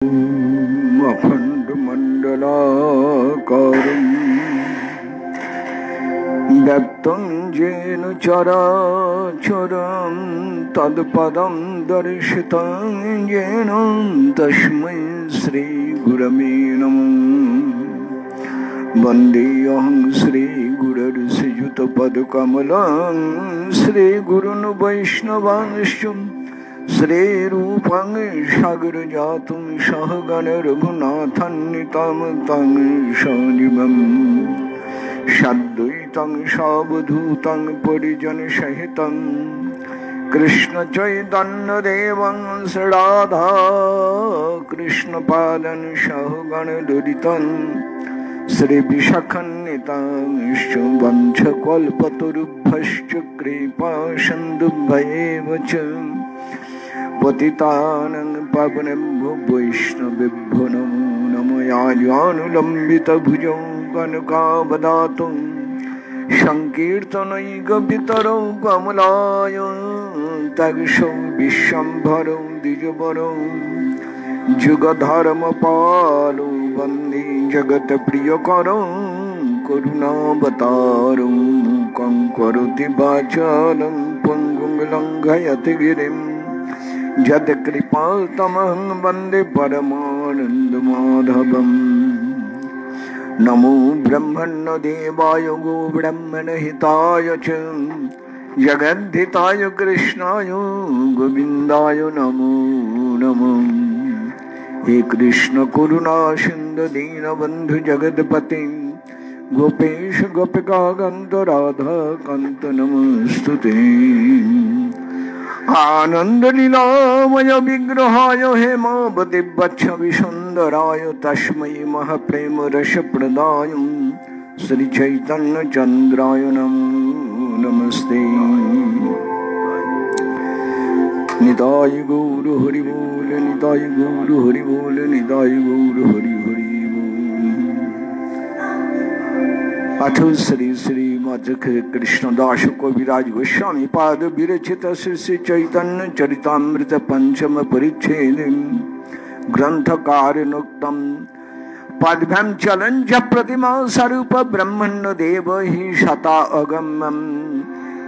अखण्डमण्डलाकारं व्याप्तं येन चराचरं तत्पदं दर्शितं येन तस्मै श्रीगुरवे नमः। वन्देऽहं श्रीगुरुर्श्रीयुतपदकमलं श्रीगुरुन् वैष्णवांश्च श्रीरूपं सागरजातं सहगण रघुनाथान्वितं तं सजीवं सद्वैतं सावधूतं परिजनसहितं कृष्णचैतन्यदेवं राधा कृष्णपादं सहगण ललितं श्रीविशाखान्वितांश्च वंशकल्पतरुभ्यश्च कृपासिन्धुभ्येव च पतितानं पावनेभ्यो वैष्णवेभ्यो नमो नमः। यानुलम्बितभुजौ कनकावदातं संकीर्तनैकपितरौ कमलाय तगसौ विश्वम्भरौ द्विजवरौ जुगधर्मपालौ वन्दे जगत्प्रियकरौ करुणावतारौ मूकं करोति वाचालं पङ्गुं लङ्घयति गिरिं यत्कृपातमहं वन्दे परमानन्दमाधवम्। नमो ब्रह्मण्यदेवाय गो ब्रह्मणहिताय च जगद्धिताय कृष्णाय गोविन्दाय नमो नमः। हे कृष्ण करुणा सिन्धु दीनबन्धु जगत्पते गोपेश गोपिका कान्त राधा कान्त नमस्तुते। आनंद लीलामय विग्रहाय हेमावती वक्षवि सुंदराय तस्मै महाप्रेम रस प्रदाय श्री चैतन्य चंद्राय नमो नमस्ते। निताय गौर हरि बोल निताय गौर हरि बोल निताय गौर हरि हरि बोल। अथ श्री श्री कृष्ण दास कविराज गोस्वामी पाद विरचित श्री श्री चैतन्य चरितामृत पंचम परिच्छेद ग्रंथकारेणोक्तम पद्भ्यां चलञ्च प्रतिमा स्वरूप ब्रह्मण्य देव हि सता अगम्यं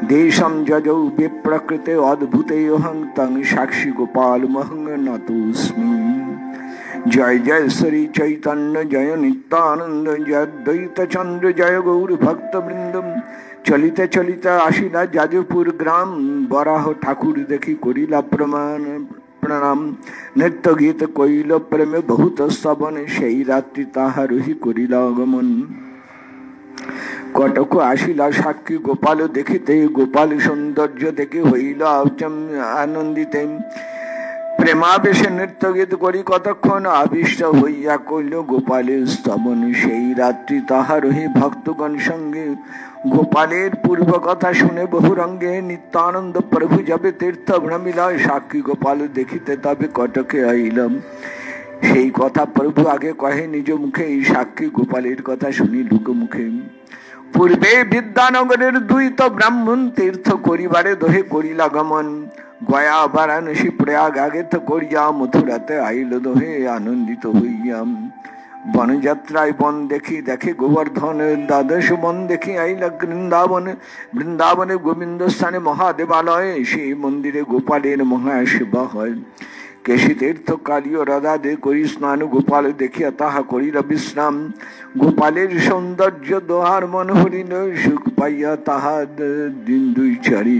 देशं जजौ विप्रकृते अद्भुते अहं तं साक्षी गोपालमहं नतोऽस्मि। जय जय श्री चैतन्य जय नित्यानंद जय द्वैत चंद्र जय गौर भक्त वृंदम। चलिते चलिते आशिला जाजपुर ग्राम बराह ठाकुर देखी करिला प्रणाम नृत्य गीत कइल प्रेम बहुत स्तवन सेई रात्रि ताहार ही करिला आगमन। कटक आशिला साक्षी गोपाल देखिते गोपाल सौंदर्य देखि हইল आनंदिते प्रेमावेशे नृत्य गीत करी कतक्षण आविष्ट हইয়া कइल गोपालेर स्तवन। सेई रात्रि ताहार ही भक्तगण संगे गोपालेर पूर्व कथा शुने बहुरंगे नित्यानंद प्रभु जबे तीर्थ भ्रमिला साक्षी गोपाल देखिते तबे कटके आइलाम। सेई कथा प्रभु आगे कहे निज मुखे साक्षी गोपालेर कथा शुनी लोक मुखे। पूर्वे विद्यानगरेर द्वैत ब्राह्मण तीर्थ करिबारे दोहे करिला गमन। गया वाराणसी प्रयाग आगे तो करिया मथुराते आइल दोहे आनंदित हইয়া। वनयात्राय वन देखी देखे गोवर्धन द्वादश वन देखी आइला वृंदावन। वृंदावने गोविंद स्थाने महादेवालय সেই मंदिरे गोपालेर महासेवा হয়। केशी तीर्थ कालिय राधादे करी स्नान गोपाल देखिया ताहा करिल विश्राम। गोपालेर सौंदर्य दोहार मन हरिल सुख पाइया ताहा दिन दुई चारि।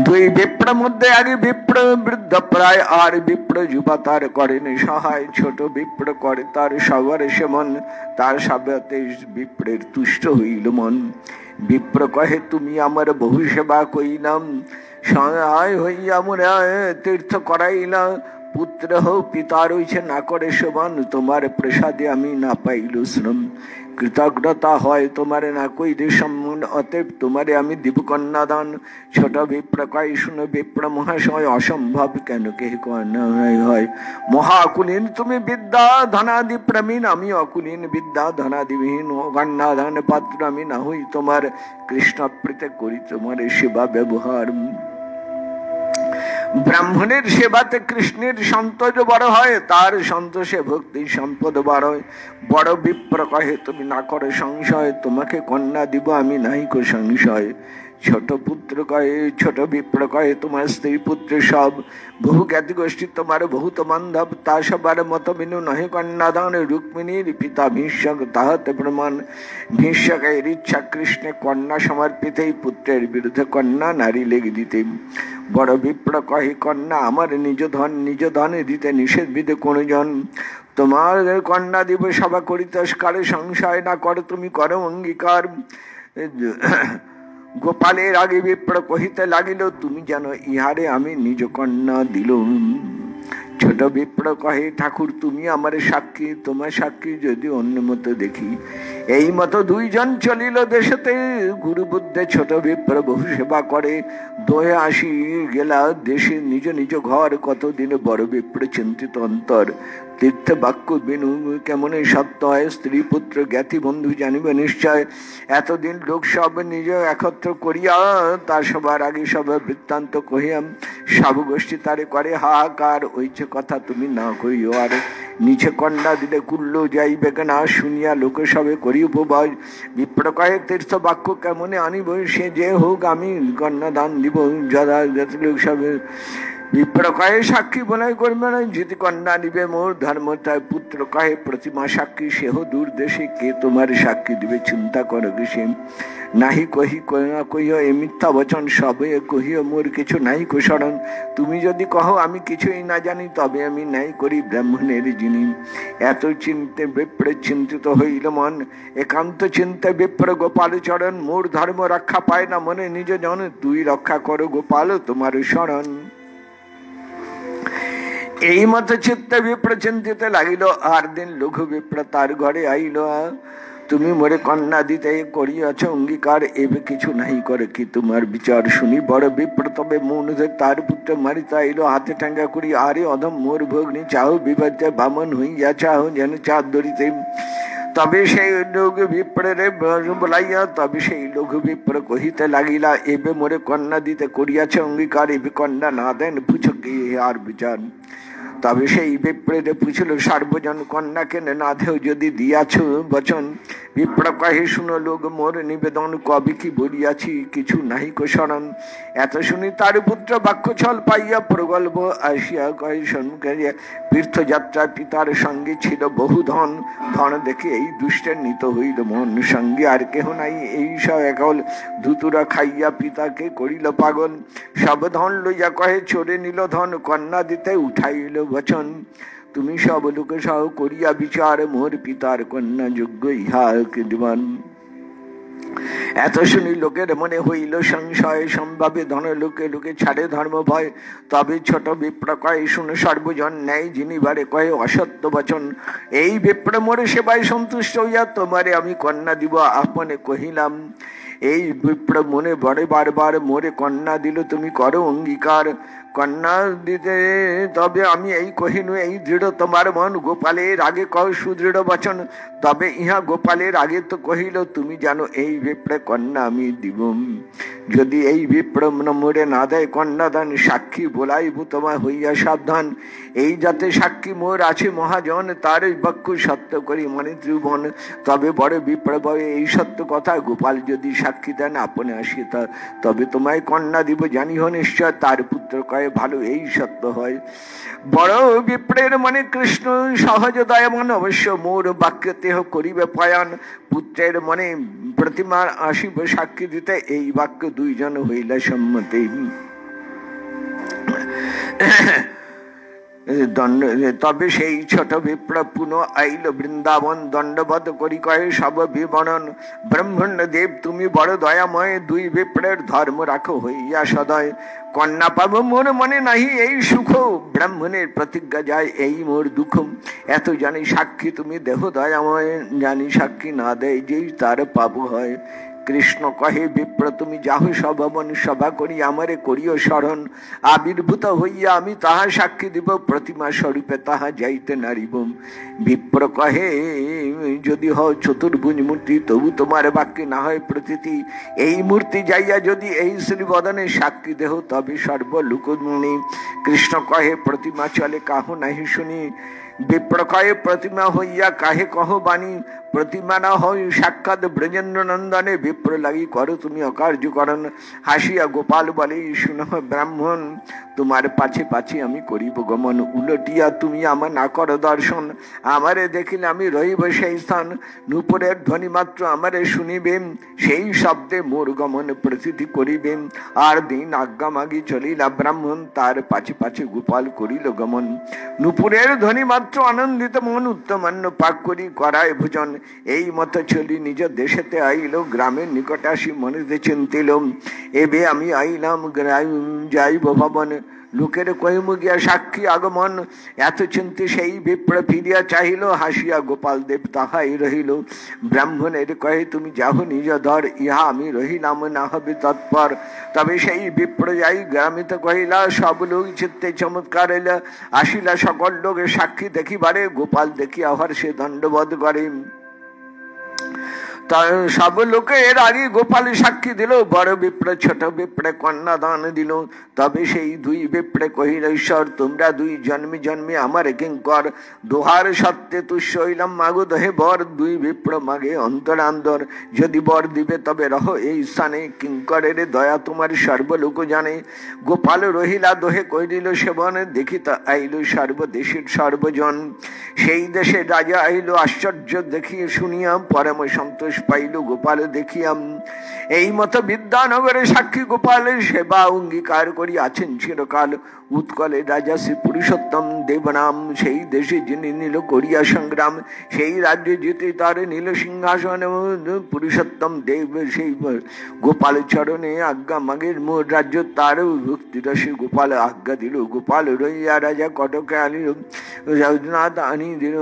দুই বিপ্র মধ্যে আগে বিপ্র বৃদ্ধ প্রায় আর বিপ্র যুবা তার করেন সহায়। ছোট বিপ্র করে তার সবার সেমন তার সাবাতে বিপ্রের তুষ্ট হইল মন। বিপ্র কহে তুমি আমার বহু সেবা কইলাম সহায় হইয়া মোরা তীর্থ করাইলা। পুত্র হও পিতা রইছে না করে সমান তোমার প্রসাদে আমি না পাইল শ্রম। कृतज्ञता হয় তোমারে না কইলে সম্মান অতএব তোমারে আমি দিব কন্যাদান। ছোট বিপ্র কয় শুনো বিপ্র মহাশয় অসম্ভব কেন কে কন্যা হয়। মহাকুলীন তুমি বিদ্যা ধনাদি প্রবীণ আমি অকুলীন বিদ্যা ধনাদিবিহীন কন্যাদান পাত্র আমি না হই তোমার। কৃষ্ণ প্রীতে করি তোমার সেবা ব্যবহার। ব্রাহ্মণের সেবাতে কৃষ্ণের সন্তোষ বড় হয়, তার সন্তোষে ভক্তি সম্পদ বড় হয়। বড় বিপ্র কহে তুমি না করো সংশয়, তোমাকে কন্যা দিব আমি নাই কো সংশয়। ছোট পুত্র কহে, ছোট বিপ্র কহে তোমার স্ত্রী পুত্র সব, বহু জ্ঞাতি গোষ্ঠী তোমার বহুত বান্ধব, তা সবার মত বিনু নহে কন্যাদান। রুক্মিণীর পিতা ভীষ্মক তাহাতে প্রমাণ, ভীষ্মকের ইচ্ছা কৃষ্ণে কন্যা সমর্পিতেই, পুত্রের বিরুদ্ধে কন্যা নারী লেগে দিতে। বড় বিপ্র কহে কন্যা আমার নিজ ধন, নিজ ধনে দিতে নিষেধ বিধে কোন জন। তোমার কন্যা দিব সভা করিতে কারে সংশয়, না করো তুমি করো অঙ্গীকার। গোপালের আগে বিপ্র কহিতে লাগিল, তুমি জানো ইহারে আমি নিজ কন্যা দিলুম। ছোট বিপ্র কহে ঠাকুর তুমি আমার সাক্ষী, তোমার সাক্ষী যদি অন্য মতো দেখি। এই মতো দুইজন চলিল দেশেতে, গুরু বুদ্ধে ছোট বিপ্র বহু সেবা করে। দোহে আসি গেলা দেশে নিজ নিজ ঘর, কতদিন বড় বিপ্র চিন্তিত অন্তর। তীর্থ বাক্য বেনু কেমন সত্য হয়, স্ত্রী পুত্র জ্ঞাতি বন্ধু জানিবে নিশ্চয়। এতদিন লোক সব নিজ একত্র করিয়া, তার সবার আগে সব বৃত্তান্ত কহিয়াম। সব গোষ্ঠী তারে করে হাহাকার, ওইছে কথা তুমি না কইও আর। নিচে কন্যা দিলে কুল্ল যাইবে না, শুনিয়া লোক সবে করি উপবাস। বিপ্র কহে তীর্থ বাক্য কেমনে আনিব, সে যে হোক আমি কন্যা দান দিব। যদা লোক সবে বিপ্র কহে সাক্ষী বলাই করবে না, যদি কন্যা নিবে মোর ধর্ম তাই। পুত্র কহে প্রতিমা সাক্ষী সেহ দূর দেশে, কে তোমার সাক্ষী দিবে চিন্তা করো কিসে। নাহি কহি কহিও এ মিথ্যা বচন, সবে কহিও মোর কিছু নাই কুশরণ। তুমি যদি কহ আমি কিছুই না জানি, তবে আমি নাই করি ব্রাহ্মণের যিনি। এত চিন্তে বিপ্র চিন্তিত হইল মন, একান্ত চিন্তা বিপ্র গোপাল চরণ। মোর ধর্ম রক্ষা পায় না মনে নিজ জন, তুই রক্ষা করো গোপাল তোমার শরণ। এই মতো চিত্তে বিপ্র চিন্তিতে লাগিল, আর দিন লঘু বিপ্র তার ঘরে আইল। তুমি মোরে কন্যা দিতে করিয়াছ অঙ্গীকার, এবে কিছু নাই করে কি তোমার বিচার। শুনি বড় বিপ্র তবে মন তার পুত্র মারিতে আইল, হাতে ঠাঙ্গা করি আরে অধম মোর ভগ্নি। চাও বিবাদে বামন হইয়া চাও যেন চাঁদ ধরিতে। তবে সেই লঘু বিপ্রের বলাইয়া, তবে সেই লঘু বিপ্র কহিতে লাগিলা, এবে মোরে কন্যা দিতে করিয়াছ অঙ্গীকার, এবে কন্যা না দেন পুছো কি আর বিচার। তবে সেই বিপ্রেতে পুছিল সার্বজন, কন্যা কেন না দেও যদি দিয়াছ বচন। বিপ্র কহে শুনো লোক মোর নিবেদন, কবি কি বলিয়াছি কিছু নাহি কোশরণ। এত শুনি তার পুত্র বাক্য ছল পাইয়া, প্রগল্ভ আসিয়া কহে সম্মুখে। তীর্থযাত্রা পিতার সঙ্গে ছিল বহু ধন, ধন দেখে এই দুষ্টের নিত হইল মন। সঙ্গে আর কেহ নাই এই সব একল, ধুতুরা খাইয়া পিতাকে করিল পাগল। সব ধন লইয়া কহে চোরে নিল ধন, কন্যা দিতে উঠাইল বচন। তুমি সব লোক সহ করিয়া বিচার, মোর পিতার কন্যা যোগ্য ইহাকে দিবান। এত শুনি লোকের মনে হইল সংশয়, সম্ভাবে ধন লোকে লোকে ছাড়ে ধর্ম ভয়। তবে ছোট বিপ্র কয় শুনে সর্বজন, ন্যায় যিনি বারে কয়ে অসত্য বচন। এই বিপ্র মোরে সেবায় সন্তুষ্ট হইয়া, তোমারে আমি কন্যা দিব আপনে কহিলাম। এই বিপ্র মনে বড়ে বারবার মোরে কন্যা দিল, তুমি করো অঙ্গীকার। কন্যা দিতে তবে আমি এই কহিনু এই দৃঢ় তোমার মন, গোপালের আগে কহ সুদৃঢ় বচন। তবে ইহা গোপালের আগে তো কহিল, তুমি জানো এই বিপ্রে কন্যা আমি দিব। যদি এই বিপ্র মোরে না দেয় কন্যাদান, সাক্ষী বলাইব তোমার হইয়া সাবধান। এই যাতে সাক্ষী মোর আছে মহাজন, তার বাক্য সত্য করি মানে ত্রিভুবন। তবে বড় বিপ্র বলে এই সত্য কথা, গোপাল যদি সাক্ষী দেন আপনে আসিতা, তবে তোমায় কন্যা দিব জানিহ নিশ্চয়। তার পুত্র কয়ে ভালো এই সত্য হয়। বড় বিপ্রের মনে কৃষ্ণ সহজ দয়ামন, অবশ্য মোর বাক্য দেহ করিবে পয়ন। পুত্রের মনে প্রতিমা আসিব সাক্ষী দিতে, এই বাক্য দুইজন হইলা সম্মতি। তবে সেই ছোট বিপ্র পুনঃ আইল বৃন্দাবন, দণ্ডবধ করি কহে সব বিবরণ। ব্রহ্মণ্য দেব তুমি বড় দয়াময়, দুই বিপ্রের ধর্ম রাখো হইয়া সদয়। কন্যা পাব মোর মনে নাহি এই সুখ, ব্রাহ্মণের প্রতিজ্ঞা যায় এই মোর দুঃখ। এত জানি সাক্ষী তুমি দেহ দয়াময়, জানি সাক্ষী না দেয় যেই তার পাপ হয়। কৃষ্ণ কহে বিপ্র তুমি যাহ সভবন সভা করি আমারে করিও স্মরণ আবির্ভূত হইয়া আমি তাহা সাক্ষী দিব প্রতিমা স্বরূপে তাহা যাইতে নারিব বিপ্র কহে যদি হও চতুর্ভুজ মূর্তি তবু তোমার বাক্যে না হয় প্রতীতি এই মূর্তি যাইয়া যদি এই শ্রীবদনে সাক্ষী দেহ তবে সর্বলোকমুনি কৃষ্ণ কহে প্রতিমা চলে কাহ নাহি শুনি বিপ্র কহে প্রতিমা হইয়া কাহে কহ বাণী প্রতিমা না হয় সাক্ষাৎ ব্রজেন্দ্র নন্দনে বিপ্র লাগি করো তুমি অকার্যকরণ হাসিয়া গোপাল বলে শুন ব্রাহ্মণ তোমার পাছে পাছে আমি করিব গমন উলটিয়া তুমি আমার না কর দর্শন আমারে দেখিলে আমি রহিব সেই স্থান নূপুরের ধ্বনি মাত্র আমারে শুনিবেন সেই শব্দে মোর গমন প্রতীতি করিবেন আর দিন আজ্ঞা মাগি চলিলা ব্রাহ্মণ তার পাছে পাছে গোপাল করিল গমন নূপুরের ধ্বনি মাত্র আনন্দিত মন উত্তমান্য পাক করি করায় ভোজন এই মতো চলি নিজ দেশেতে আইল গ্রামের নিকটে আসি মনেতে চিন্তিল এবে আমি আইলাম যাইব ভবন লোকের কহিমু গিয়া সাক্ষী আগমন এত চিন্তে সেই বিপ্র ফিরিয়া চাহিল হাসিয়া গোপাল দেব তাহাই রহিল ব্রাহ্মণের কহে তুমি যাহ নিজ ধর ইহা আমি রহিলাম না হবে তৎপর তবে সেই বিপ্র যাই গ্রামিতে কহিলা সব লোক চিত্তে চমৎকার এলা আসিলা সকল লোকে সাক্ষী দেখিবারে গোপাল দেখিয়া হর্ষে দণ্ডবোধ করে সব লোকে এর আগে গোপাল সাক্ষী দিল বড় বিপ্রে ছোট বিপ্রে কন্যা দান দিল তবে সেই দুই বিপ্রে কহিল ঈশ্বর তোমরা দুই জন্মে জন্মে আমার কিঙ্কর দোহার সত্যে তুষ্য হইলাম মাগো দহে বর দুই বিপ্র মাগে অন্তরান্তর যদি বর দিবে তবে রহ এই স্থানে কিঙ্করের দয়া তোমার সর্বলোক জানে গোপাল রহিলা দোহে কহিল সেবন দেখিতে আইল সর্বদেশের সর্বজন সেই দেশে রাজা আইল আশ্চর্য দেখিয়ে শুনিয়া পরম সন্তোষ পাইল গোপাল দেখিয়াম এই মতো বিদ্যানগরে সাক্ষী গোপালের সেবা অঙ্গীকার করি আছেন চিরকাল উৎকলে রাজা শ্রী পুরুষোত্তম দেবনাম সেই দেশে যিনি নীল করিয়া সংগ্রাম সেই রাজ্যে জিতে তার নীল সিংহাসন পুরুষোত্তম দেব সেই গোপাল চরণে আজ্ঞা মাগের মোর রাজ্য তার ভক্তি রসে গোপাল আজ্ঞা দিল গোপাল রইয়া রাজা কটকে আনিল আনি দিল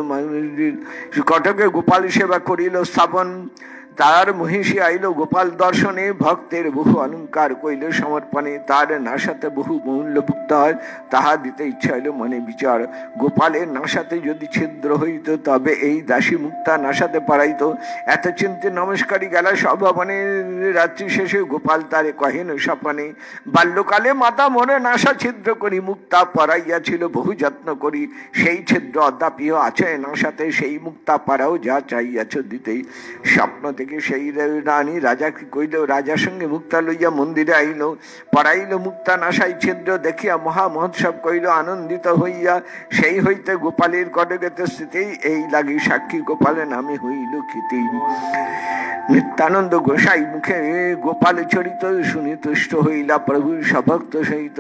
কটকে গোপাল সেবা করিল স্থাপন তার মহিষী আইল গোপাল দর্শনে ভক্তের বহু অলঙ্কার কইল সমর্পণে তার নাসাতে বহু মূল্যভুক্ত হয় তাহা দিতে ইচ্ছা হইল মনে বিচার গোপালের নাসাতে যদি ছিদ্র হইত তবে এই দাসী মুক্তা নাসাতে পারাইত এত চিন্তে নমস্কারী গেল সভবনে রাত্রি শেষে গোপাল তারে কহেন স্বপনে বাল্যকালে মাতা মনে নাসা ছিদ্র করি মুক্তা পরাইয়াছিল বহু যত্ন করি সেই ছিদ্র অদ্যাপিও আছে নাসাতে সেই মুক্তা পারাও যা চাইয়াছ দিতেই স্বপ্ন সেই রানী রাজাকে কইল রাজার সঙ্গে মুক্তা লইয়া মন্দিরে আইল পড়াইল মুক্তা নাসাই ছিদ্র দেখিয়া মহা মহোৎসব কইল আনন্দিত হইয়া সেই হইতে গোপালের কটকেতে স্থিতি এই লাগি সাক্ষী গোপালের নামে হইল খ্যাতি নিত্যানন্দ গোসাই মুখে গোপাল চরিত শুনি তুষ্ট হইলা প্রভু সভক্ত সহিত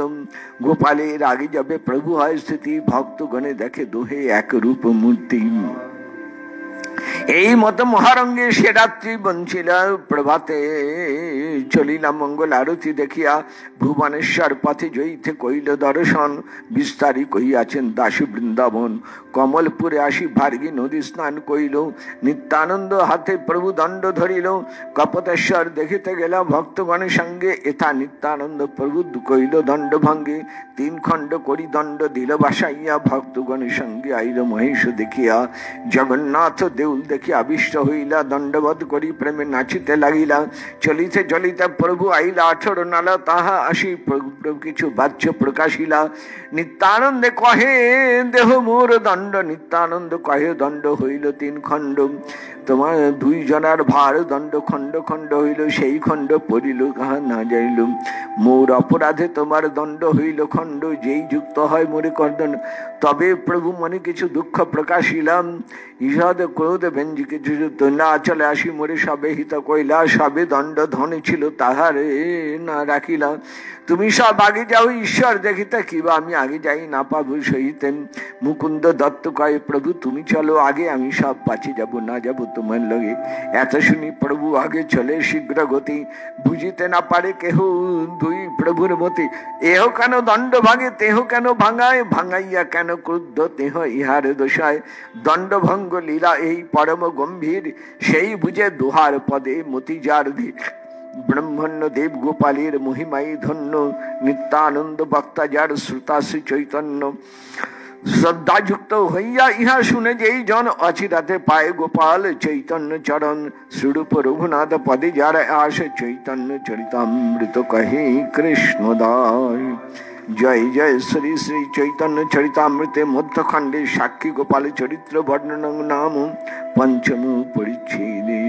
গোপালের আগে যাবে প্রভু হয় স্থিতি ভক্তগণে দেখে দোহে এক রূপ মূর্তি এই মতো মহারঙ্গে সে রাত্রি বঞ্চিল প্রভাতে চলিলা মঙ্গল আরতি দেখিয়া ভুবনেশ্বর পথে জয়ীতে কইল দর্শন বিস্তারি কহিয়াছেন দাসী বৃন্দাবন কমলপুরে আসি ভার্গী নদী স্নান কইল নিত্যানন্দ হাতে প্রভু দণ্ড ধরিল কপতেশ্বর দেখিতে গেলা ভক্তগণের সঙ্গে এথা নিত্যানন্দ প্রভু কইল দণ্ড ভঙ্গে 3 খণ্ড করি দণ্ড দিল বাসাইয়া ভক্তগণের সঙ্গে আইল মহেশ দেখিয়া জগন্নাথ দেউল দেখি আবিষ্ট হইলা দণ্ডবোধ করি প্রেমে নাচিতে লাগিলা চলিতে চলিতে প্রভু আইলা 18 নালা তাহা আসি কিছু বাচ্য প্রকাশিলা নিত্যানন্দে কহে দেহ মোর দণ্ড নিত্যানন্দ কহে দণ্ড হইল 3 খণ্ড তোমার 2 জনার ভার দণ্ড খণ্ড খণ্ড হইল সেই খণ্ড পড়িল কাহা না যাইল মোর অপরাধে তোমার দণ্ড হইল খণ্ড যেই যুক্ত হয় মোরে কর্দন তবে প্রভু মনে কিছু দুঃখ প্রকাশিলাম ঈষদ ক্রোধ ভেঞ্জি কিছু তোলা চলে আসি মোরে সবে হিত কইলা সবে দণ্ড ধনে ছিল তাহারে না রাখিলা তুমি সব আগে যাও ঈশ্বর দেখিতে কিবা আমি আগে যাই না পাবো সহিতে মুকুন্দ দত্ত কয় প্রভু তুমি চলো আগে আমি সব পাছে যাব না যাব তোমার লগে এত শুনি প্রভু আগে চলে শীঘ্র গতি বুঝিতে না পারে কেহ দুই প্রভুর মতি এহ কেন দণ্ড ভাঙে তেহ কেন ভাঙায় ভাঙাইয়া কেন ক্রুদ্ধ তেহ ইহার দোষায় দণ্ড ভঙ্গ লীলা এই পর পরম গম্ভীর, সেই বুঝে দুহার পদে মতি যার ধীর। ব্রহ্মণ্য দেব গোপালের মহিমাই ধন্য, নিত্যানন্দ বক্তা যার শ্রোতা শ্রী চৈতন্য। শ্রদ্ধাযুক্ত হইয়া ইহা শুনে যেই জন, অচিরাতে পায় গোপাল চৈতন্য চরণ। স্বরূপ রঘুনাথ পদে যার আস, চৈতন্য চরিতামৃত কহে কৃষ্ণ দায়। জয় জয় শ্রী শ্রী চৈতন্য চরিতামৃতে মধ্যখণ্ডে সাক্ষী গোপাল চরিত্র বর্ণন নাম পঞ্চম পরিচ্ছেদে।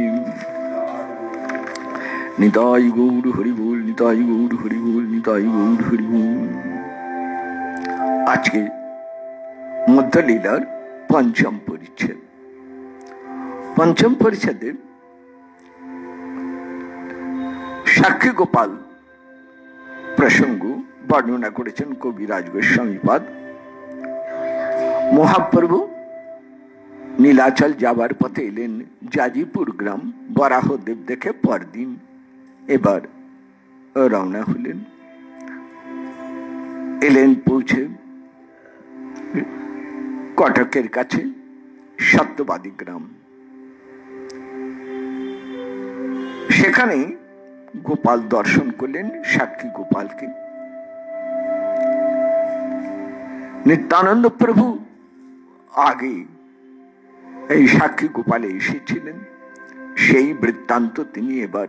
নিতাই গৌর হরিবোল, নিতাই গৌর হরিবোল, নিতাই গৌর হরিবোল। আজকে মধ্যলীলার পঞ্চম পরিচ্ছেদ। পঞ্চম পরিচ্ছেদে সাক্ষী গোপাল প্রসঙ্গ বর্ণনা করেছেন কবিরাজ গোস্বামীপাদ। মহাপ্রভু নীলাচল যাবার পথে এলেন জাজিপুর গ্রাম। বরাহদেব দেখে পরদিন এবার রওনা হলেন। এলেন পৌঁছে কটকের কাছে সত্যবাদী গ্রাম। সেখানে গোপাল দর্শন করলেন সাক্ষী গোপালকে। নিত্যানন্দ প্রভু আগে এই সাক্ষী গোপালে এসেছিলেন, সেই বৃত্তান্ত তিনি এবার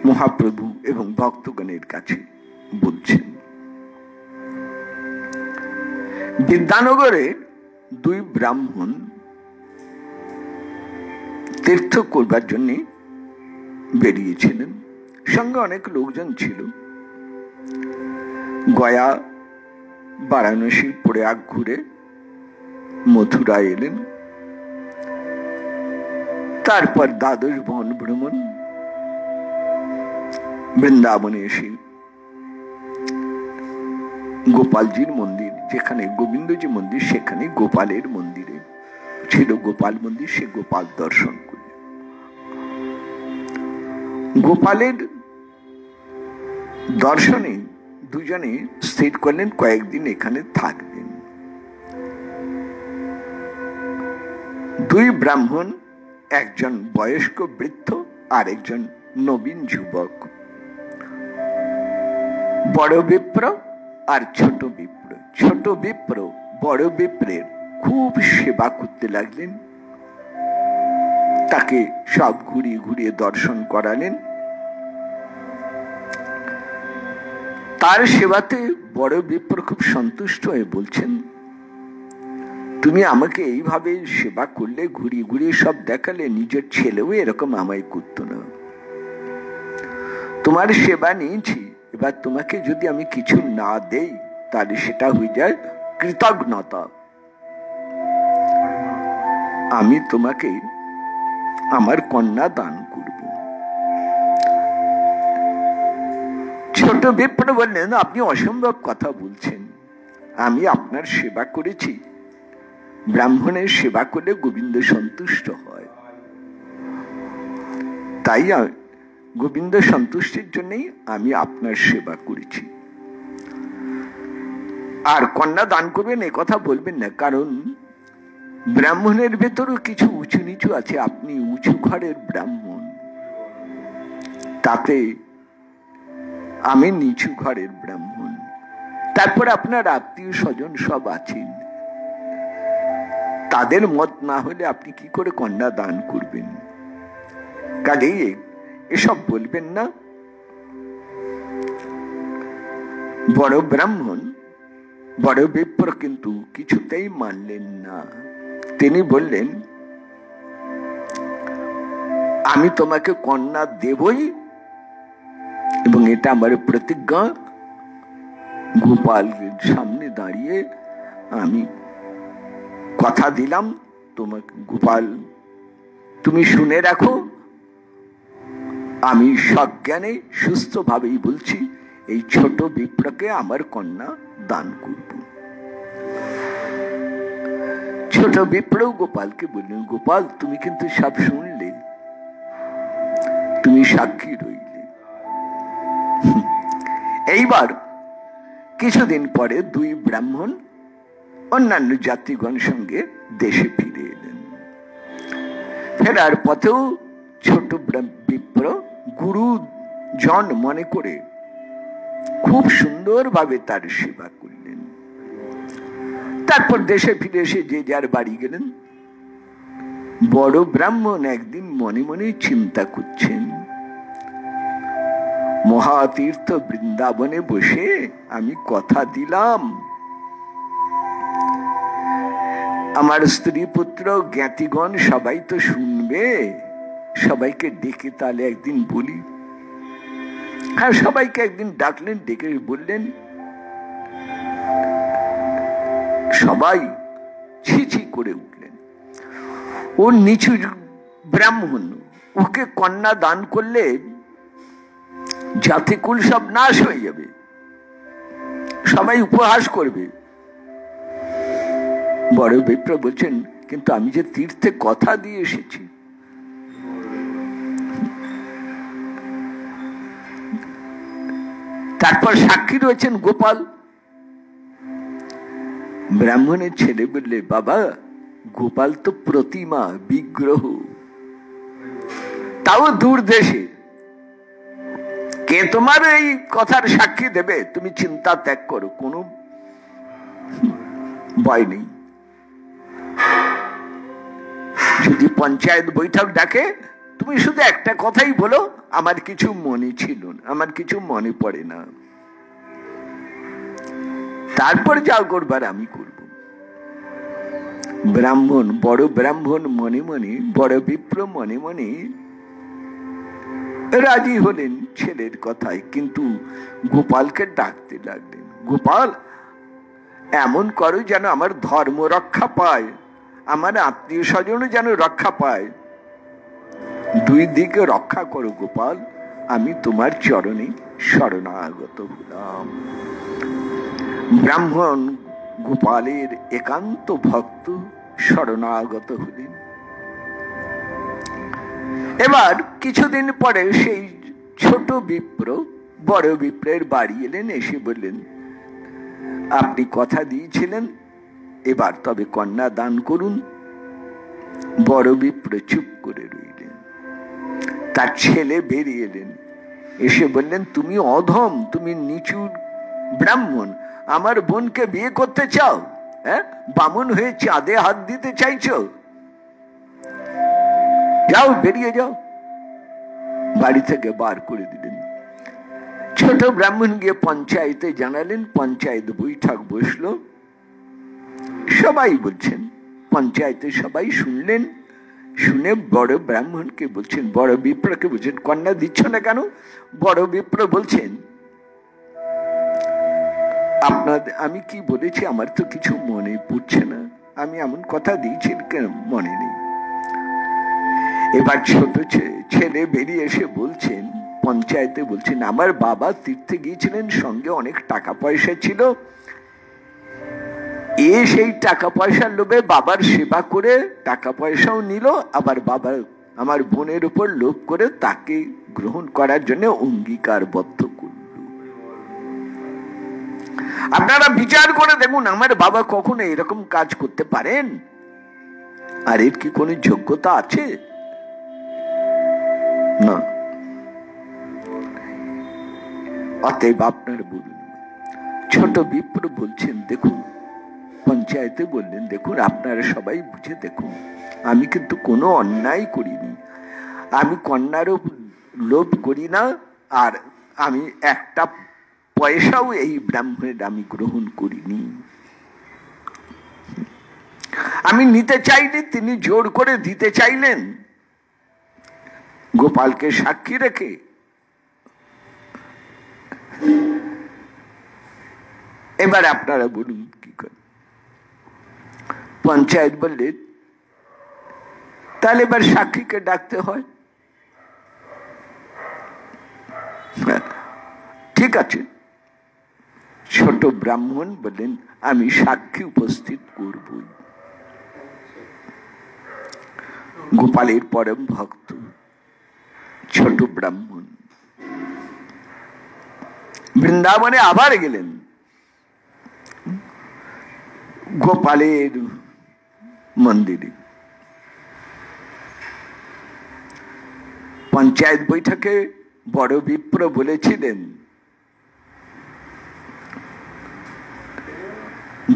মহাপ্রভু এবং ভক্তগণের কাছে বলছেন। বিদ্যানগরে দুই ব্রাহ্মণ তীর্থ করবার জন্য বেরিয়েছিলেন, সঙ্গে অনেক লোকজন ছিল। গয়া, বারাণসী, প্রয়াগ ঘুরে মথুরা এলেন, তারপর দ্বাদশ বন ভ্রমণ, বৃন্দাবনে এসে গোপালজির মন্দির, যেখানে গোবিন্দজি মন্দির সেখানে গোপালের মন্দিরে ছিল গোপাল মন্দির, সে গোপাল দর্শন করলেন। গোপালের দর্শনে দুজনে স্থির করলেন কয়েকদিন এখানে থাকবেন। দুই ব্রাহ্মণ, একজন বয়স্ক বৃদ্ধ আর একজন নবীন যুবক, বড় বিপ্র আর ছোট বিপ্র। ছোট বিপ্র বড় বিপ্রের খুব সেবা করতে লাগলেন, তাকে সব ঘুরিয়ে ঘুরিয়ে দর্শন করালেন। তার সেবাতে বড় বিপ্র খুব সন্তুষ্ট হয়ে বলছেন, তুমি আমাকে এইভাবে সেবা করলে, ঘুরিয়ে ঘুরিয়ে সব দেখালে, নিজের ছেলেও এরকম আমায় করতো না। তোমার সেবা নিয়েছি, এবার তোমাকে যদি আমি কিছু না দেই তাহলে সেটা হয়ে যায় কৃতজ্ঞতা। আমি তোমাকে আমার কন্যা দান করব। ছোট বিপ্র বললেন, আপনি অসম্ভব কথা বলছেন। আমি আপনার সেবা করেছি, ব্রাহ্মণের সেবা করলে গোবিন্দ সন্তুষ্ট হয়, তাই গোবিন্দ সন্তুষ্টির জন্যই আমি আপনার সেবা করেছি। আর কন্যা দান করবেন এ কথা বলবেন না, কারণ ব্রাহ্মণের ভেতরও কিছু উঁচু নিচু আছে। আপনি উঁচু ঘরের ব্রাহ্মণ, তাতে আমি নিচু ঘরের ব্রাহ্মণ। তারপর আপনার আত্মীয় স্বজন সব আছেন, তাদের মত না হলে আপনি কি করে কন্যা দান করবেন? কাজেই এসব বলবেন না। বড় ব্রাহ্মণ, বড় বিপ্র কিন্তু কিছুতেই মানলেন না। তিনি বললেন, আমি তোমাকে কন্যা দেবই, এবং এটা আমার প্রতিজ্ঞা। গোপালের সামনে দাঁড়িয়ে আমি কথা দিলাম তোমাকে। গোপাল, তুমি শুনে রাখো, আমি সজ্ঞানে সুস্থভাবেই বলছি, এই ছোট বিপ্রকে আমার কন্যা দান করব। ছোট বিপ্র গোপালকে বললেন, গোপাল তুমি কিন্তু সব শুনলে, তুমি সাক্ষী রইলে। এইবার কিছুদিন পরে দুই ব্রাহ্মণ অন্যান্য যাত্রীগণ সঙ্গে দেশে ফিরে এলেন। ফেরার পথেও ছোট বিপ্র গুরুজন মনে করে খুব সুন্দরভাবে তার সেবা করলেন। তারপর দেশে ফিরে এসে যে যার বাড়ি গেলেন। বড় ব্রাহ্মণ একদিন মনে মনে চিন্তা করছেন, মহাতীর্থ বৃন্দাবনে বসে আমি কথা দিলাম আমার স্ত্রী পুত্র জ্ঞাতিগণ সবাই তো শুনবে, সবাইকে ডেকে তাহলে একদিন বলি। হ্যাঁ, সবাইকে একদিন ডাকলেন, ডেকে বললেন। সবাই ছি ছি করে উঠলেন। ও নিচু ব্রাহ্মণ, ওকে কন্যা দান করলে জাতিকুল সব নাশ হয়ে যাবে, সবাই উপহাস করবে। বড় বিপ্র বলছেন, কিন্তু আমি যে তীর্থে কথা দিয়ে এসেছি। তারপর সাক্ষী রয়েছেন গোপাল। ব্রাহ্মণের ছেলে বললে, বাবা গোপাল তো প্রতিমা, বিগ্রহ, তাও দূর দেশে, কে তোমার এই কথার সাক্ষী দেবে? তুমি চিন্তা ত্যাগ করো, কোনো ভয় নেই। যদি পঞ্চায়েত বৈঠক ডাকে, তুমি শুধু একটা কথাই বলো, আমার কিছু মনে ছিল না, আমার কিছু মনে পড়ে না, তারপর যা করবার আমি করব। ব্রাহ্মণ, বড় ব্রাহ্মণ মনে মনে, বড় বিপ্র মনে মনে রাজি হলেন ছেলের কথায়, কিন্তু গোপালকে ডাকতে লাগলেন। গোপাল, এমন করো যেন আমার ধর্ম রক্ষা পায়, আমার আত্মীয় স্বজনও যেন রক্ষা পায়, দুই দিকে রক্ষা করো গোপাল, আমি তোমার চরণে শরণাগত হলাম। ব্রাহ্মণ গোপালের একান্ত ভক্ত, শরণাগত হলেন। এবার কিছুদিন পরে সেই ছোট বিপ্র বড় বিপ্রের বাড়ি এলেন, এসে বললেন, আপনি কথা দিয়েছিলেন, এবার তবে কন্যা দান করুন। বড় বিপ্র চুপ করে রইলেন। তার ছেলে বেরিয়ে এলেন, এসে বললেন, তুমি অধম, তুমি নিচু ব্রাহ্মণ, আমার বোনকে বিয়ে করতে চাও? হ্যাঁ, বামুন হয়ে চাঁদে হাত দিতে চাইছো? যাও, বেরিয়ে যাও। বাড়ি থেকে বার করে দিলেন। ছোট ব্রাহ্মণ গিয়ে পঞ্চায়েতে জানালেন। পঞ্চায়েত বৈঠক বসলো, সবাই বলছেন, পঞ্চায়েতে সবাই শুনলেন। শুনে বড় ব্রাহ্মণকে বলছেন, বড় বিপ্রকে বলছেন, কন্যা দিচ্ছ না কেন? বড় বিপ্র বলছেন, আপনাদের আমি কি বলেছি আমার তো কিছু মনে পড়ছে না, আমি এমন কথা দিয়েছি কেন মনে নেই। এবার ছোট ছেলে বেরিয়ে এসে বলছেন, পঞ্চায়েতে বলছেন, আমার বাবা তীর্থে গিয়েছিলেন, সঙ্গে অনেক টাকা পয়সা ছিল, সেই টাকা পয়সার লোভে বাবার সেবা করে টাকা পয়সাও নিল, আবার বাবার আমার বোনের উপর লোভ করে তাকে গ্রহণ করার জন্য অঙ্গীকারবদ্ধ করল। আপনারা বিচার করে দেখুন, আমার বাবা কখনো এরকম কাজ করতে পারেন? আর এর কি কোনো যোগ্যতা আছে? না। অতএব আপনার বলুন। ছোট বিপ্র বলছেন, দেখুন, পঞ্চায়েতে বললেন, দেখুন আপনারা সবাই বুঝে দেখুন, আমি কিন্তু কোনো অন্যায় করিনি, আমি কন্যারও লোভ করি না, আর আমি একটা পয়সাও এই ব্রাহ্মণের আমি গ্রহণ করিনি। আমি নিতে চাইনি, তিনি জোর করে দিতে চাইলেন, গোপালকে সাক্ষী রেখে। এবার আপনারা বলুন কি করে? পঞ্চায়েত বললে, তাহলে এবার সাক্ষীকে ডাকতে হয়। ঠিক আছে। ছোট ব্রাহ্মণ বললেন, আমি সাক্ষী উপস্থিত করব। গোপালের পরম ভক্ত ছোট ব্রাহ্মণ বৃন্দাবনে আবার গেলেন। গোপালের মন্দিরে পঞ্চায়েত বৈঠকে বড় বিপ্র বলেছিলেন,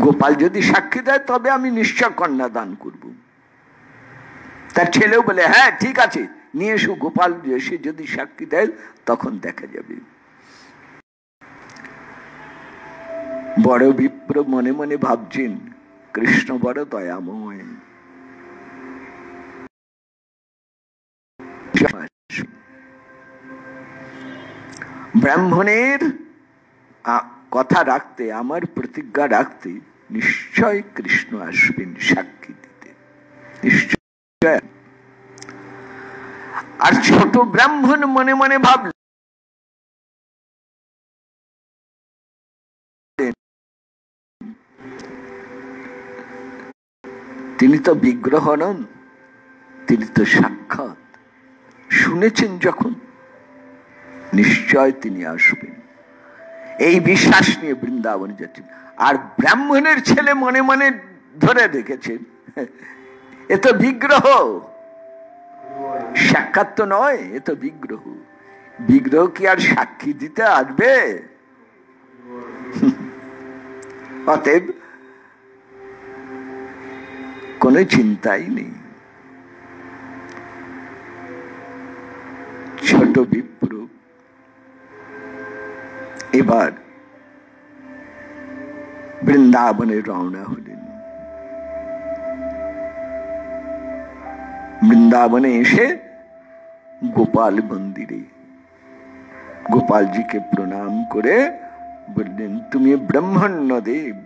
গোপাল যদি সাক্ষী দেয় তবে আমি নিশ্চয় কন্যা দান করব। তার ছেলেও বলে, হ্যাঁ ঠিক আছে, নিয়ে এসো, গোপাল এসে যদি সাক্ষী দেয় তখন দেখা যাবে। বড় বিপ্র মনে মনে ভাবছেন, কৃষ্ণ বড় দয়াময়। ব্রাহ্মণের কথা রাখতে, আমার প্রতিজ্ঞা রাখতে নিশ্চয় কৃষ্ণ আসবেন সাক্ষী দিতে, নিশ্চয়। আর ছোট ব্রাহ্মণ মনে মনে ভাবলেন, তিনি তো বিগ্রহ নন, তিনি তো সাক্ষাৎ। শুনেছেন যখন, নিশ্চয় তিনি আসবেন, এই বিশ্বাস নিয়ে বৃন্দাবনে যাচ্ছেন। আর ব্রাহ্মণের ছেলে মনে মনে ধরে রেখেছেন, এ তো বিগ্রহ, সাক্ষাৎ তো নয়, এ তো বিগ্রহ। বিগ্রহ কি আর সাক্ষী দিতে আসবে? অতএব কোনো চিন্তাই নেই। ছোট বিপ্র এবার বৃন্দাবনে রওনা হলেন। বৃন্দাবনে এসে গোপাল মন্দিরে গোপালজিকে প্রণাম করে বললেন, তুমি ব্রহ্মণ্য দেব,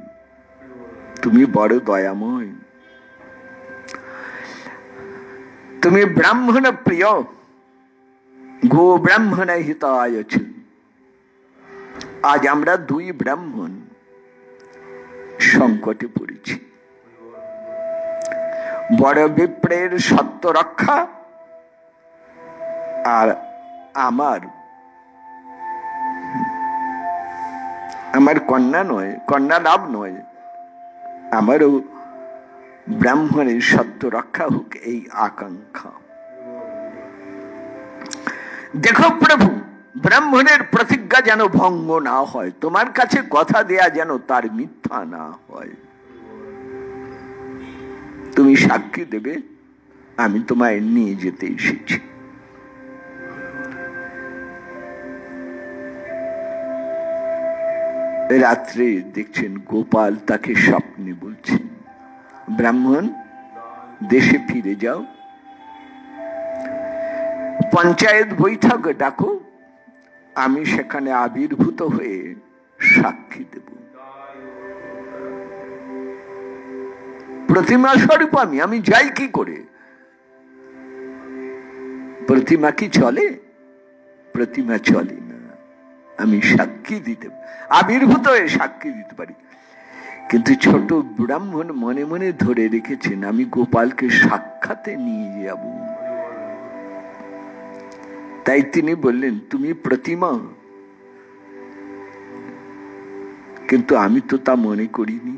তুমি বড় দয়াময়, তুমি ব্রাহ্মণ প্রিয়, গো ব্রাহ্মণ হিতায়। আজ আমরা দুই ব্রাহ্মণ সংকটে পড়েছি। বড় বিপ্রের সত্য রক্ষা আর আমার কন্যা নয়, কন্যা লাভ নয়, আমারও ব্রাহ্মণের সত্য রক্ষা হোক, এই আকাঙ্ক্ষা। দেখো প্রভু, ব্রাহ্মণের প্রতিজ্ঞা যেন ভঙ্গ না হয়, তোমার কাছে কথা দেয়া যেন তার মিথ্যা না হয়। তুমি সাক্ষী দেবে, আমি তোমায় নিয়ে যেতে এসেছি। রাত্রে দেখছেন গোপাল তাকে স্বপ্নে বলছেন, ব্রাহ্মণ দেশে ফিরে যাও, পঞ্চায়েত বৈঠক ডাকো, আমি সেখানে আবির্ভূত হয়ে সাক্ষী দেব। প্রতিমা স্বরূপ আমি যাই কি করে? প্রতিমা কি চলে? প্রতিমা চলে না, আমি সাক্ষী দিতে, আবির্ভূত হয়ে সাক্ষী দিতে পারি। কিন্তু ছোট ব্রাহ্মণ মনে মনে ধরে রেখেছেন, আমি গোপালকে সাক্ষাতে নিয়ে যাব। তাই তিনি বললেন, তুমি প্রতিমা, কিন্তু আমি তো তা মনে করিনি,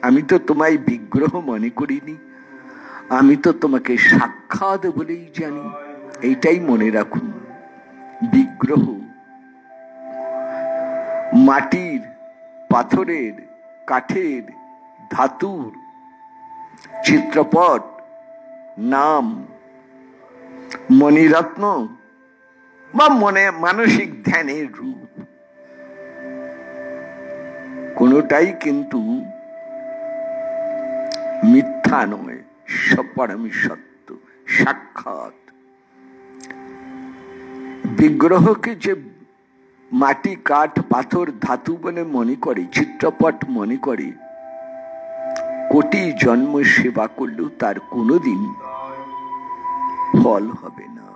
আমি তো তোমায় বিগ্রহ মনে করিনি, আমি তো তোমাকে সাক্ষাৎ বলেই জানি। এইটাই মনে রাখুন, বিগ্রহ মাটির, পাথরের, কাঠের, ধাতুর, চিত্রপট, নাম, মণিরত্ন বা মানসিক ধ্যানের রূপ, কোনটাই কিন্তু মিথ্যা নয়, সব পরমই সত্য, সাক্ষাৎ। বিগ্রহকে যে মাটি, কাঠ, পাথর, ধাতু বলে মনে করে, চিত্রপট মনে করে, কোটি জন্ম সেবা করলেও তার কোনোদিন ফল হবে না।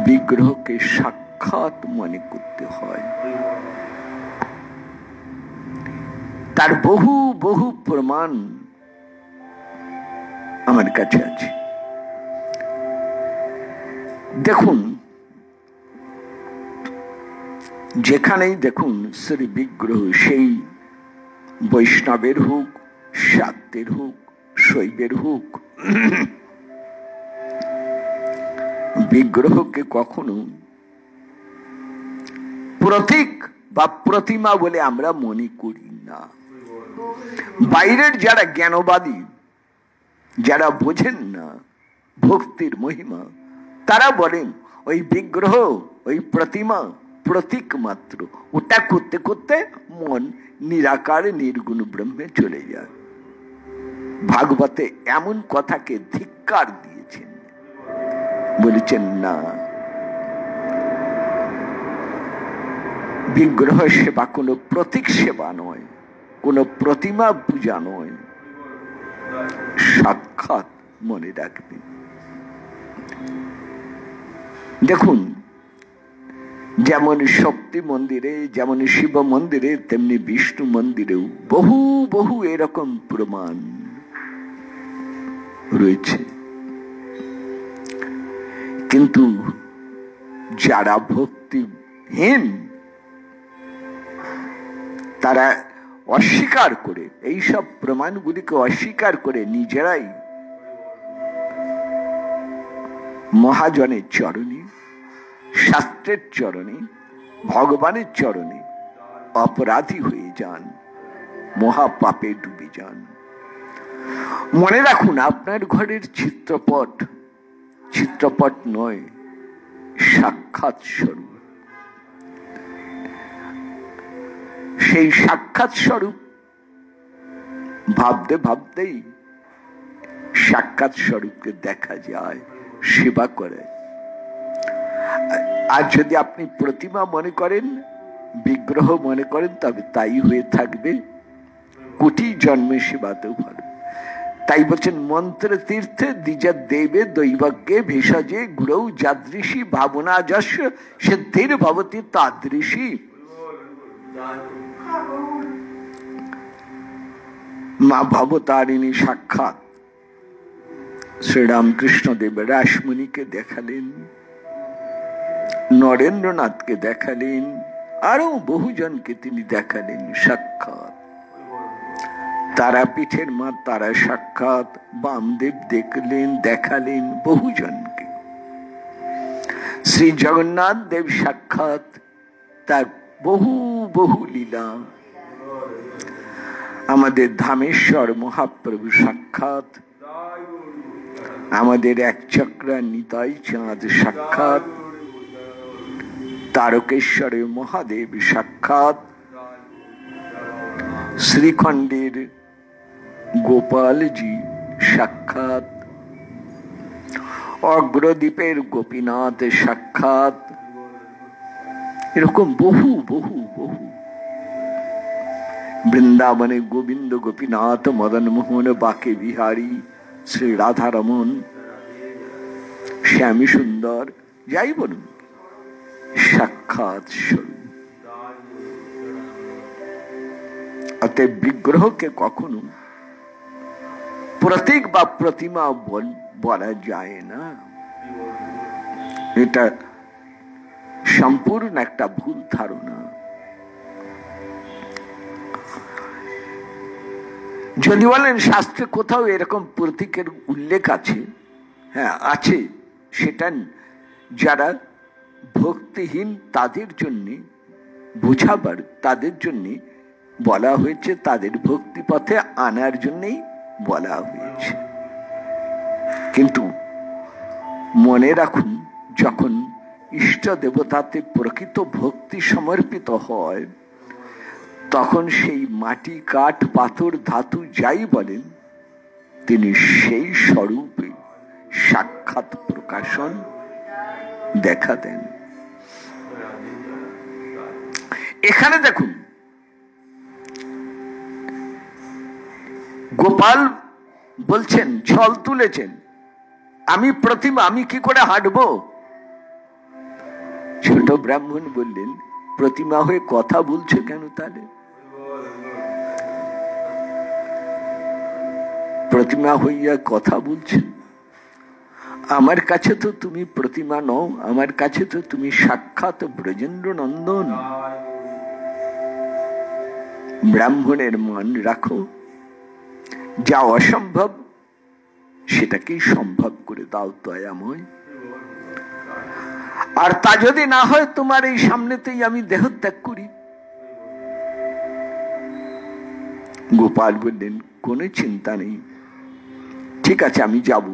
বিগ্রহকে সাক্ষাৎ মনে করতে হয়। তার বহু বহু প্রমাণ আমার কাছে আছে। দেখুন, যেখানেই দেখুন শ্রী বিগ্রহ, সেই বৈষ্ণবের হোক, শাক্তের হোক, শৈবের হোক, বিগ্রহকে কখনো প্রতীক বা প্রতিমা বলে আমরা মনে করি না। বাইরের যারা জ্ঞানবাদী, যারা বোঝেন না ভক্তির মহিমা, তারা বলেন ওই বিগ্রহ, ওই প্রতিমা প্রতীক মাত্র, ওটা করতে করতে মন নিরাকার নির্গুণ ব্রহ্মে চলে যায়। ভাগবতে এমন কথাকে ধিক্কার দিয়েছেন, বলেছেন না, বিগ্রহ সেবা কোনো প্রতীক সেবা নয়, কোনো প্রতিমা পূজা নয়, সাক্ষাৎ মনে রাখবেন। দেখুন, যেমন শক্তি মন্দিরে, যেমন শিব মন্দিরে, তেমনি বিষ্ণু মন্দিরেও বহু বহু এরকম প্রমাণ রয়েছে। কিন্তু যারা ভক্তিহীন, তারা অস্বীকার করে, এইসব প্রমাণগুলিকে অস্বীকার করে নিজেরাই মহাজনের চরণে, শাস্ত্রের চরণে, ভগবানের চরণে অপরাধী হয়ে যান, মহাপাপে ডুবে যান। মনে রাখুন, আপনার ঘরের চিত্রপট চিত্রপট নয়, সাক্ষাৎ স্বরূপ। সেই সাক্ষাৎ স্বরূপ ভাবতে ভাবতেই সাক্ষাৎ স্বরূপকে দেখা যায়, সেবা করে। আর যদি আপনি প্রতিমা মনে করেন, বিগ্রহ মনে করেন, তবে তাই হয়ে থাকবে, কোটি জন্মে সেবাতেও ভালো। তাই বলছেন, মন্ত্র তীর্থে দ্বিজ দেবে দৈবজ্ঞে ভেষজে গুরৌ যাদৃশী ভাবনা যশ সিদ্ধির ভবতি তাদৃশী। মা ভবতারিণী সাক্ষাৎ শ্রীরামকৃষ্ণ দেব রাসমণিকে দেখালেন, নরেন্দ্রনাথকে দেখালেন, আরো বহুজনকে তিনি দেখালেন সাক্ষাৎ। তারাপীঠের মা তারা সাক্ষাৎ, বামদেব দেখলেন, দেখালেন বহুজনকে। শ্রী জগন্নাথ দেব সাক্ষাৎ, তার বহু বহু লীলা। আমাদের ধামেশ্বর মহাপ্রভু সাক্ষাৎ, আমাদের এক চক্রা নিতাই চাঁদ সাক্ষাৎ, তারকেশ্বরে মহাদেব সাক্ষাৎ, শ্রীখণ্ডের গোপালজি সাক্ষাৎ, অগ্রদ্বীপের গোপীনাথ সাক্ষাৎ, এরকম বহু বহু বহু। বৃন্দাবনে গোবিন্দ গোপীনাথ মদন মোহন বাকে বিহারী শ্রী রাধারমন শ্যামী সুন্দর, যাই বলুন, সাক্ষাৎ স্বরূপ। অতএব বিগ্রহকে কখনো প্রতীক বা প্রতিমা বলা যায় না। এটা সম্পূর্ণ একটা ভুল ধারণা। যদি বলেন শাস্ত্রে কোথাও এরকম প্রতীকের উল্লেখ আছে, হ্যাঁ আছে, সেটা যারা ভক্তিহীন তাদের জন্য বোঝাবার, তাদের জন্য বলা হয়েছে, তাদের ভক্তি পথে আনার জন্যই বলা হয়েছে। কিন্তু মনে রাখুন, যখন ইষ্ট দেবতাতে প্রকৃত ভক্তি সমর্পিত হয়, তখন সেই মাটি, কাঠ, পাথর, ধাতু যাই বলেন, তিনি সেই স্বরূপে সাক্ষাৎ প্রকাশন দেখা দেন। এখানে দেখুন, গোপাল বলছেন, ছল তুলেছেন, আমি প্রতিমা, আমি কি করে হাঁটবো? ছোট ব্রাহ্মণ বললেন, প্রতিমা হয়ে কথা বলছে কেন তাহলে? প্রতিমা হইয়া কথা বলছে? আমার কাছে তো তুমি প্রতিমা নও, আমার কাছে তো তুমি সাক্ষাৎ ব্রজেন্দ্র নন্দন। ব্রাহ্মণের মান রাখো, যা অসম্ভব সেটাকেই সম্ভব করে দাও দয়াময়। আর তা যদি না হয় তোমার এই সামনেতেই আমি দেহত্যাগ করি। গোপাল বললেন কোনো চিন্তা নেই, ঠিক আছে আমি যাব,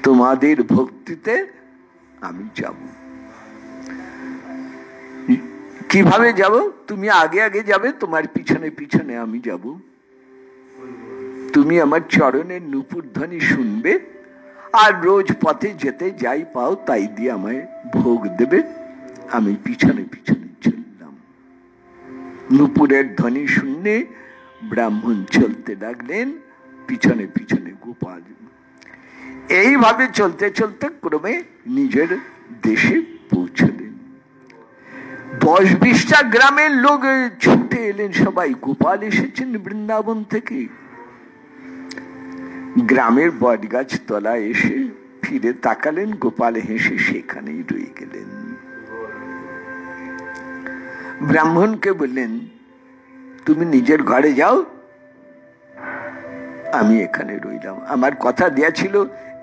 তোমাদের ভক্তিতে আমি যাব। কিভাবে যাব? তুমি আগে আগে যাবে, তোমার পিছনে পিছনে আমি যাব। তুমি আমার চরণের নূপুর ধ্বনি শুনবে, আর রোজ পথে যেতে যাই পাও তাই দিয়ে আমায় ভোগ দেবে। আমি পিছনে পিছনে চললাম। নূপুরের ধ্বনি শুনে ব্রাহ্মণ চলতে লাগলেন, পিছনে পিছনে গোপাল। এইভাবে চলতে চলতে ক্রমে নিজের দেশে পৌঁছলেন। 10-20টা গ্রামের লোক ছুটে এলেন, সবাই গোপাল এসেছেন বৃন্দাবন থেকে। গ্রামের বটগাছ তলায় এসে ফিরে তাকালেন, গোপাল হেসে সেখানেই রয়ে গেলেন। ব্রাহ্মণকে বললেন তুমি নিজের ঘরে যাও, আমি এখানে রইলাম। আমার কথা দেয়া ছিল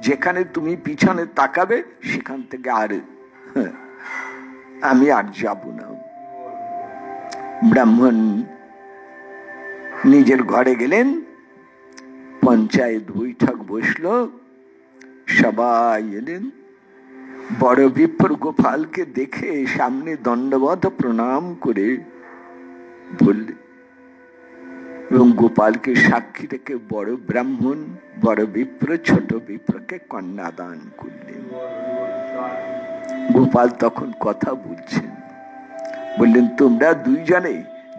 যেখানে তুমি পিছনে তাকাবে সেখান থেকে আমি আর যাব না। ব্রাহ্মণ নিজের ঘরে গেলেন, পঞ্চায়েত বৈঠক বসলো, সবাই এলেন। বড় বিপ্র গোপালকে দেখে সামনে দণ্ডবত প্রণাম করে বললেন, এবং গোপালকে সাক্ষী রেখে বড় ব্রাহ্মণ বড় বিপ্র ছোট বিপ্রকে কন্যাদান করলেন। গোপাল তখন কথা বলছেন, বললেন তোমরা দুইজনে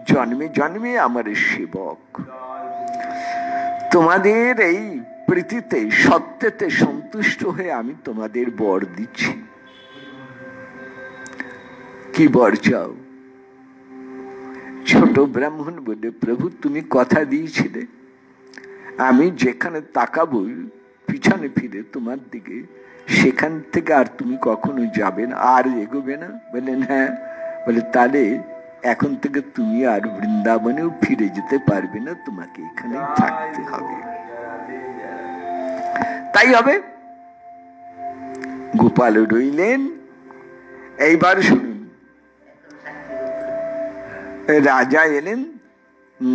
জন্মে জন্মে আমার সেবক, তোমাদের এই প্রীতিতে সত্যতে সন্তুষ্ট হয়ে আমি তোমাদের বর দিচ্ছি। কি বর চাও? ছোট ব্রাহ্মণ বলে, প্রভু তুমি কথা দিয়েছিলে আমি যেখানে তাকাবো পিছনে ফিরে তোমার দিকে, সেখান থেকে আর তুমি কখনো যাবে না, আর এগোবে না। বললেন হ্যাঁ। বলে তাহলে এখন থেকে তুমি আর বৃন্দাবনেও ফিরে যেতে পারবে না, তোমাকে এখানে থাকতে হবে। তাই হবে। গোপাল রইলেন। এইবার শুনুন, রাজা এলেন,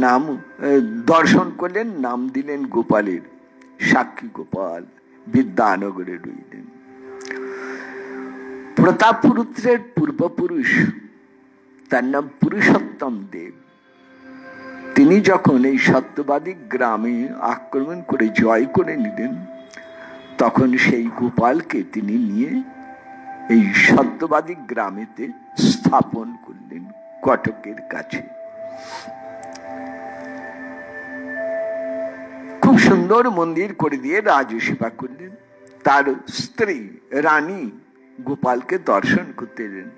নাম দর্শন করলেন, নাম দিলেন গোপালের, সাক্ষী গোপাল বিদ্যানগরে রইলেন। প্রতাপপুত্রের পূর্বপুরুষ, তার নাম পুরুষোত্তম দেব, তিনি যখন এই সত্যবাদী গ্রামে আক্রমণ করে জয় করে নিলেন, তখন সেই গোপালকে তিনি নিয়ে এই সত্যবাদী গ্রামেতে স্থাপন করলেন কটকের কাছে। খুব সুন্দর মন্দির করে দিয়ে রাজসেবা করলেন। তার স্ত্রী রানী গোপালকে দর্শন করতে এলেন।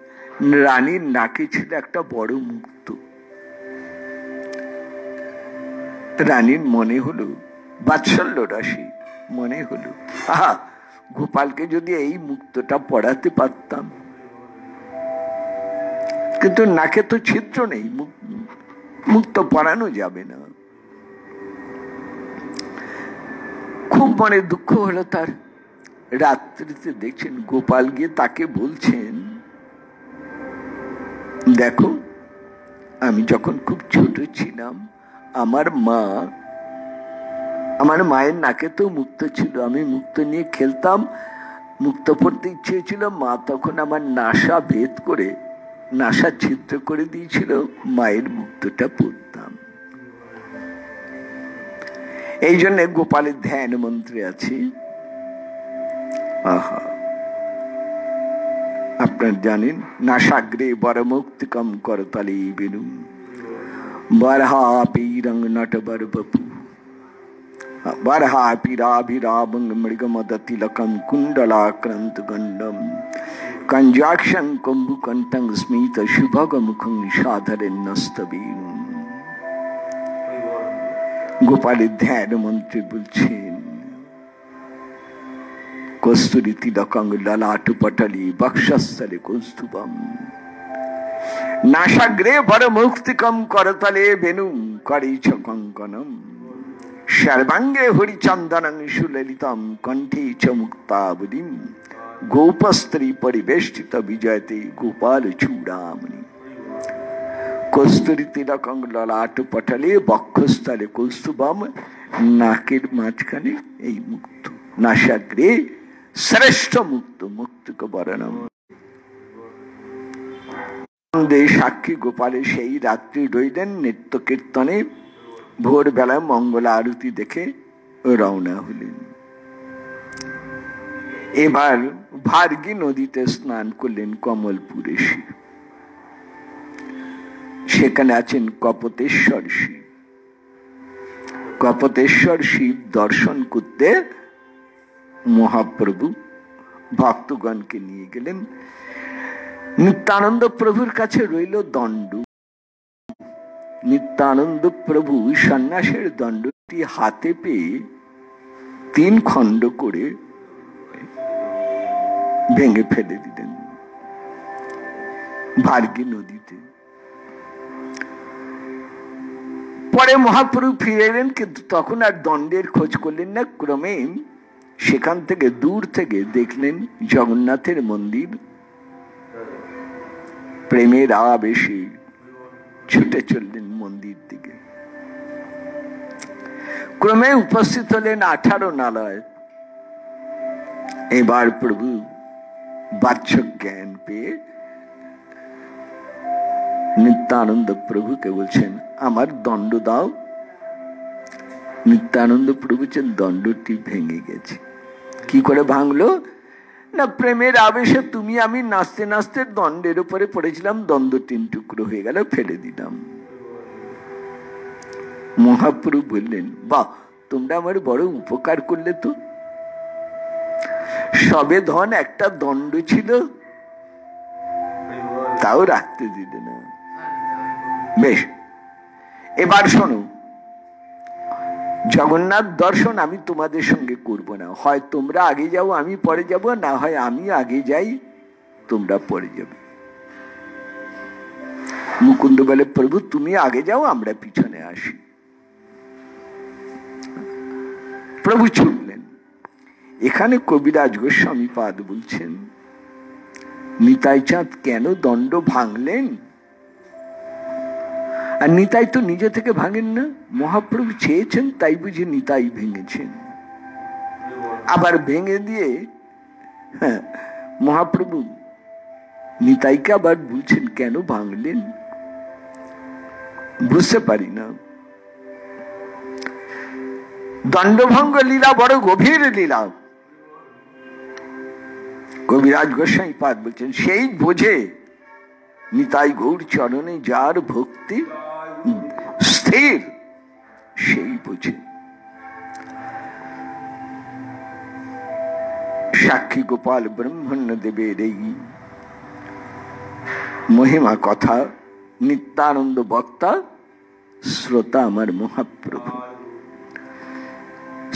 রানীর নাকে ছিল একটা বড় মুক্ত। রানীর মনে হলো, বাৎসল্য রাশি মনে হলো, আহা গোপালকে যদি এই মুক্তটা পড়াতে পারতাম, কিন্তু নাকে তো ছিদ্র নেই, মুক্ত পরানো যাবে না। খুব মনে দুঃখ হলো তার। রাত্রিতে দেখছেন গোপাল গিয়ে তাকে বলছেন, দেখো আমি যখন খুব ছোট ছিলাম আমার মায়ের নাকে তো মুক্ত ছিল, আমি মুক্ত নিয়ে খেলতাম, মুক্ত পড়তে ইচ্ছে ছিল, মা তখন আমার নাসা ভেদ করে নাসা ছিদ্র করে দিয়েছিল, মায়ের মুক্তটা পড়তাম। এই জন্য গোপালের ধ্যান মন্ত্রে আছে, আহা আপনার জানেন, নাসাগ্রে বরমুক্তিকম করতলে বেনু বরহাপীরং নটবর বপু বরহাপিরাভিরাবং মৃগমদতিলকম কুণ্ডলাক্রান্ত গণ্ডম কঞ্জাক্ষং কম্বুকণ্ঠং স্মিত শুভগমুখং সাধরেন্নস্তবীন। গোপালের ধ্যান মন্ত্রে বলছেন, কস্তুরী তিলকং ললাট পটলি বক্ষস্থলে কৌস্তুভম নাসাগ্রে বরমুক্তিকম করতলে বেনুম করেছ কঙ্কনম সর্বাঙ্গে হরিচন্দনং সুললিতম কণ্ঠে চ মুক্তাবলীম গোপস্ত্রী পরিবেষ্টিত বিজয়তে গোপাল চূড়ামণি কস্তুরী তিলকং ললাট পটলে বক্ষস্থলে কৌস্তুভম নাকের মাঝখানে এই মুক্ত নাসাগ্রে শ্রেষ্ঠ মুক্ত মুক্তিক বরণম সাক্ষী গোপালে সেই রাত্রি রইলেন নিত্য কীর্তনে ভোরবেলা মঙ্গল আরতি দেখে রওনা হলেন এবার ভার্গী নদীতে স্নান করলেন কমলপুরে শিব সেখানে আছেন কপতেশ্বর শিব কপতেশ্বর শিব দর্শন করতে মহাপ্রভু ভক্তগণকে নিয়ে গেলেন নিত্যানন্দ প্রভুর কাছে রইল দণ্ড নিত্যানন্দ প্রভু সন্ন্যাসের দণ্ডটি হাতে পেয়ে 3 খণ্ড করে ভেঙে ফেলে দিলেন ভার্গী নদীতে পরে মহাপ্রভু ফিরে এলেন কিন্তু তখন আর দণ্ডের খোঁজ করলেন না ক্রমে সেখান থেকে দূর থেকে দেখলেন জগন্নাথের মন্দির প্রেমের আবেশে ছুটে চললেন মন্দির দিকে ক্রমে উপস্থিত হলেন 18 নালয় এবার প্রভু বাহ্যক জ্ঞান পেয়ে নিত্যানন্দ প্রভুকে বলছেন আমার দণ্ড দাও নিত্যানন্দ প্রভু দণ্ডটি ভেঙে গেছে কি করে ভাঙলো না প্রেমের আবেশে তুমি আমি নাচতে নাচতে দণ্ডের উপরে পড়েছিলাম দণ্ড 3 টুকরো হয়ে গেল ফেলে দিলাম মহাপ্রভু বললেন বাহ তোমরা আমার বড় উপকার করলে তো সবে ধন একটা দণ্ড ছিল তাও রাখতে দিলে না বেশ এবার শোনো জগন্নাথ দর্শন আমি তোমাদের সঙ্গে করব না হয় তোমরা আগে যাও আমি পরে যাব না হয় আমি আগে যাই তোমরা পরে যাবে মুকুন্দ বলে প্রভু তুমি আগে যাও আমরা পিছনে আসি প্রভু ছুটলেন এখানে কবিরাজ গোস্বামী পাদ বলছেন নিতাই চাঁদ কেন দণ্ড ভাঙলেন আর নিতাই তো নিজে থেকে ভাঙেন না মহাপ্রভু চেয়েছেন তাই বুঝি নিতাই ভেঙেছেন আবার ভেঙে দিয়ে মহাপ্রভু নিতাইকে আবার বলছেন কেন ভাঙলেন বুঝতে পারি না দণ্ডভঙ্গ লীলা বড় গভীর লীলা কবিরাজ গোস্বামী পাদ বলছেন সেই বোঝে নিতাই গৌর চরণে যার ভক্তি স্থির সেই বোঝে সাক্ষী গোপাল ব্রহ্মণ্য দেবের এই মহিমা কথা নিত্যানন্দ বক্তা শ্রোতা আমার মহাপ্রভু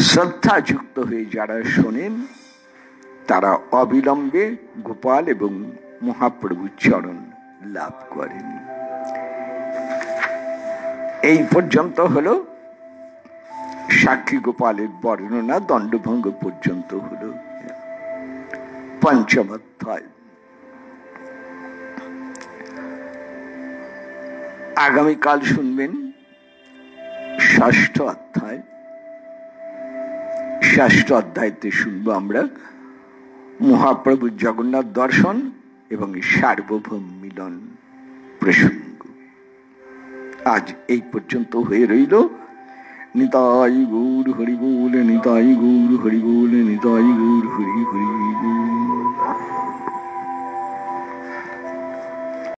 শ্রদ্ধা যুক্ত হয়ে যারা শোনেন তারা অবিলম্বে গোপাল এবং মহাপ্রভুর চরণ লাভ করেন এই পর্যন্ত হলো সাক্ষী গোপালের বর্ণনা দণ্ডভঙ্গ পর্যন্ত হলো পঞ্চম অধ্যায় আগামীকাল শুনবেন ষষ্ঠ অধ্যায় ষষ্ঠ অধ্যায়তে শুনবো আমরা মহাপ্রভু জগন্নাথ দর্শন এবং সার্বভৌম মিলন প্রসঙ্গ আজ এই পর্যন্ত হয়ে রইল নিতাই গৌর হরি বল নিতাই গৌর হরি বল নিতাই গৌর হরি হরি বল